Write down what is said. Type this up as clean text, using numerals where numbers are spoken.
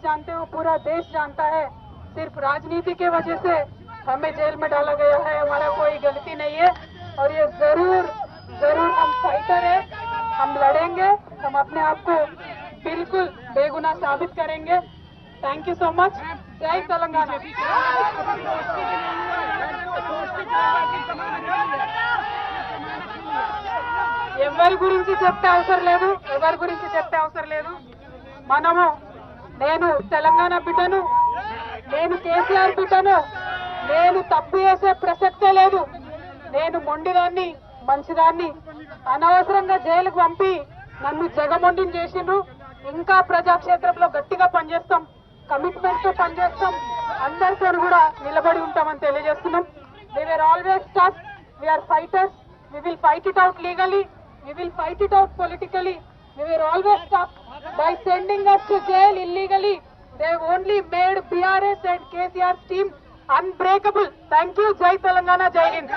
जानते हो, पूरा देश जानता है। सिर्फ राजनीति के वजह से हमें जेल में डाला गया है, हमारा कोई गलती नहीं है। और ये जरूर जरूर हम फाइटर है, हम लड़ेंगे, हम अपने आप को बिल्कुल बेगुनाह साबित करेंगे। Thank you so much. जय तेलंगाना। ఎవరి గురించి చెప్పే అవసరం లేదు, ఎవరి గురించి చెప్పే అవసరం లేదు. మనము, నేను తెలంగాణ బిడ్డను, నేను కేసీఆర్ బిడ్డను, నేను తప్పు చేసే ప్రసక్తే లేదు. నేను మొండిదాన్ని, మంచిదాన్ని. అనవసరంగా జైలుకు పంపి నన్ను జగమొండిని చేసిండ్రు. ఇంకా ప్రజాక్షేత్రంలో గట్టిగా పనిచేస్తాం, కమిట్మెంట్ తో పనిచేస్తాం, అందరితో కూడా నిలబడి ఉంటామని తెలియజేస్తున్నాం. We were always tough, we are fighters, we will fight it out legally, we will fight it out politically. We were always tough. By sending us to jail illegally, they only made BRS and KCR's team unbreakable. Thank you. Jai Telangana, Jai Hind.